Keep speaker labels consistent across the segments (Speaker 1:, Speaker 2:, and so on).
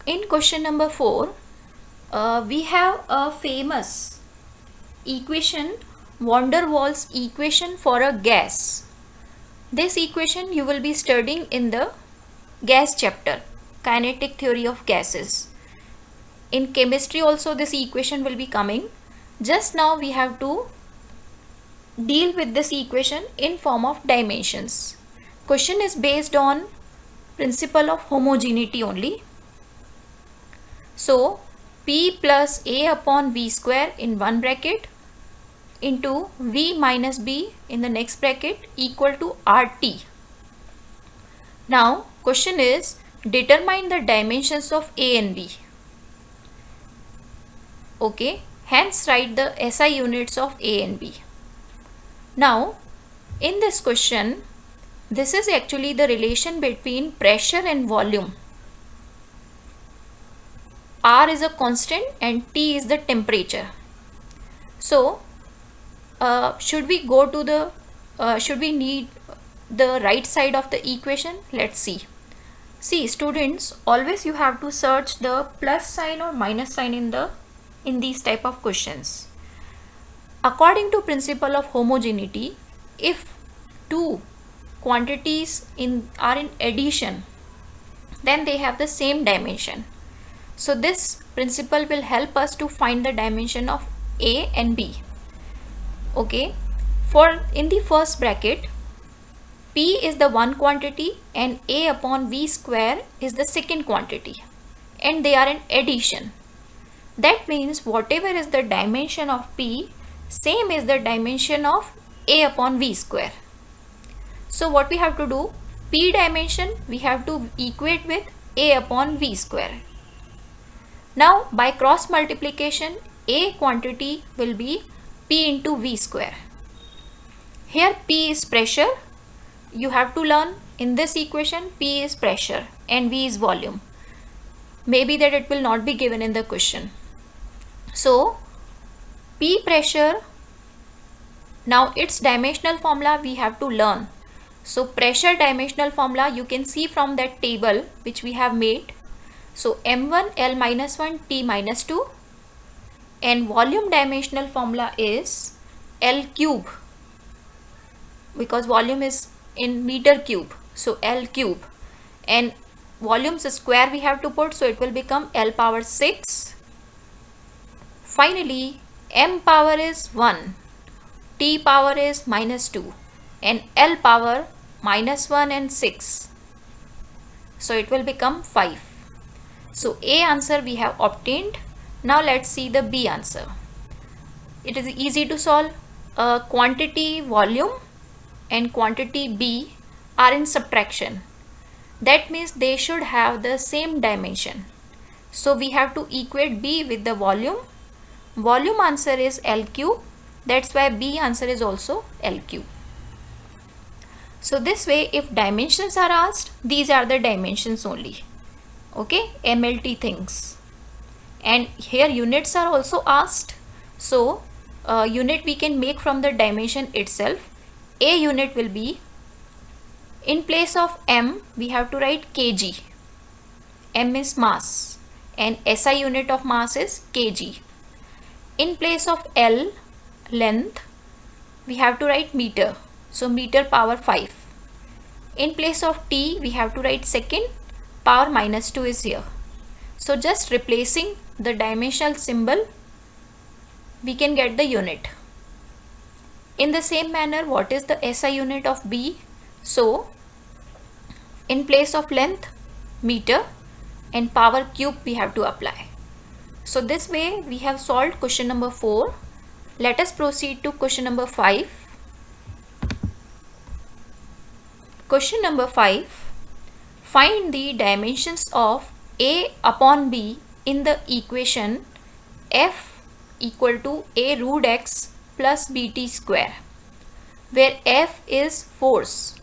Speaker 1: In question number 4, we have a famous equation, van der Waals equation for a gas. This equation you will be studying in the gas chapter, kinetic theory of gases. In chemistry also this equation will be coming. Just now we have to deal with this equation in form of dimensions. Question is based on principle of homogeneity only. So P plus A upon V square in one bracket into V minus B in the next bracket equal to RT. Now question is determine the dimensions of A and B. Okay, hence write the SI units of A and B. Now in this question, this is actually the relation between pressure and volume. R is a constant and T is the temperature. So should we need the right side of the equation? Let's see. See students, always you have to search the plus sign or minus sign in these type of questions. According to principle of homogeneity, if two quantities are in addition, then they have the same dimension. So this principle will help us to find the dimension of A and B. Okay, for in the first bracket, P is the one quantity and A upon V square is the second quantity, and they are in addition. That means whatever is the dimension of P, same is the dimension of A upon V square. So what we have to do, P dimension we have to equate with A upon V square. Now by cross multiplication, A quantity will be P into V square. Here P is pressure. You have to learn in this equation P is pressure and V is volume. Maybe that it will not be given in the question. So P pressure, now its dimensional formula we have to learn. So pressure dimensional formula you can see from that table which we have made. So M1 L minus 1 T minus 2, and volume dimensional formula is L cube, because volume is in meter cube, so L cube, and volume's square we have to put, so it will become L power 6. Finally M power is 1, T power is minus 2, and L power minus 1 and 6, so it will become 5. So A answer we have obtained. Now let's see the B answer. It is easy to solve. Quantity volume and quantity B are in subtraction. That means they should have the same dimension. So we have to equate B with the volume. Volume answer is L cube. That's why B answer is also L cube. So this way, if dimensions are asked, these are the dimensions only. Okay, MLT things. And here units are also asked. So unit we can make from the dimension itself. A unit will be, in place of M we have to write kg. M is mass and SI unit of mass is kg. In place of L, length, we have to write meter. So meter power 5. In place of T we have to write second, power minus 2 is here. So just replacing the dimensional symbol, we can get the unit. In the same manner, what is the SI unit of B? So in place of length, meter, and power cube we have to apply. So this way we have solved question number 4. Let us proceed to question number 5. Question number 5. Find the dimensions of A upon B in the equation F equal to A root x plus bt square, where F is force,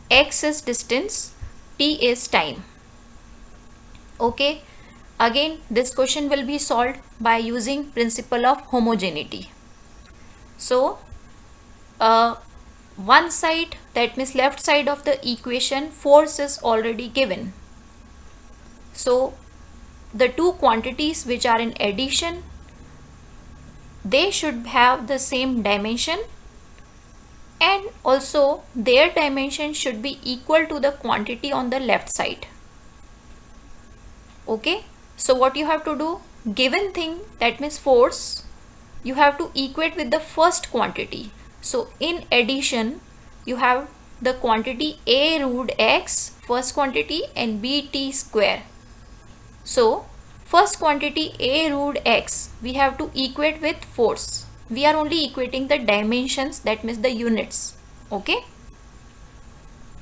Speaker 1: x is distance, t is time. Okay, again this question will be solved by using principle of homogeneity. So one side, that means left side of the equation, force is already given. So the two quantities which are in addition, they should have the same dimension, and also their dimension should be equal to the quantity on the left side. Okay, so what you have to do, given thing, that means force, you have to equate with the first quantity. So in addition, you have the quantity a root x, first quantity, and b t square. So first quantity a root x we have to equate with force. We are only equating the dimensions, that means the units. Okay,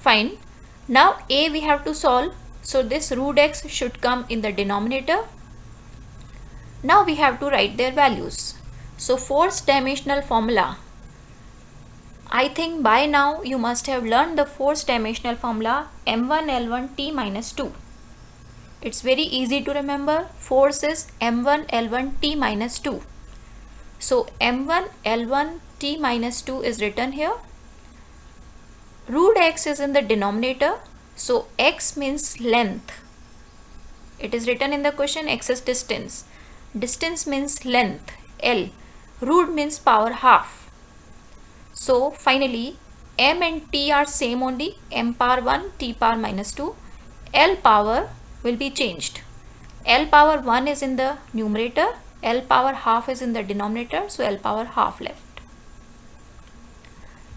Speaker 1: fine. Now a we have to solve, so this root x should come in the denominator. Now we have to write their values. So force dimensional formula, I think by now you must have learned the force dimensional formula m1 L1 T minus 2. It's very easy to remember. Force is m1 L1 T minus 2. So m1 L1 T minus 2 is written here. Root x is in the denominator. So x means length. It is written in the question, x is distance. Distance means length, L. Root means power half. So finally m and t are same only, m power 1, t power minus 2. L power will be changed. L power 1 is in the numerator, L power half is in the denominator, so L power half left.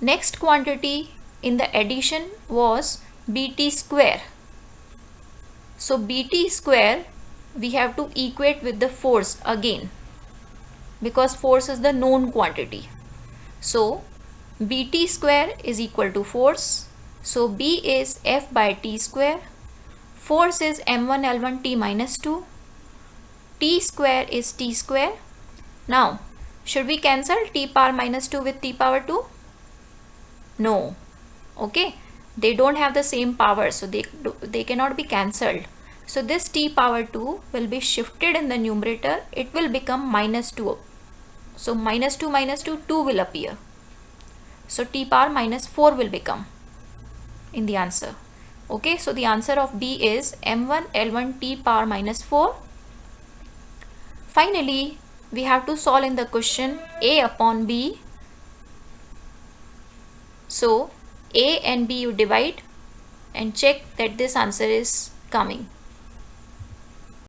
Speaker 1: Next quantity in the addition was bt square. So bt square we have to equate with the force again, because force is the known quantity. So bt square is equal to force. So b is f by t square. Force is m1 L1 T minus 2. T square is t square. Now, should we cancel t power minus 2 with t power 2? No. Okay. They don't have the same power, so they cannot be cancelled. So this t power 2 will be shifted in the numerator. It will become minus 2. So minus 2 minus 2, 2 will appear. So t power minus 4 will become in the answer. Okay, so the answer of B is m1 L1 T power minus 4. Finally, we have to solve in the question A upon B. So A and B you divide and check that this answer is coming.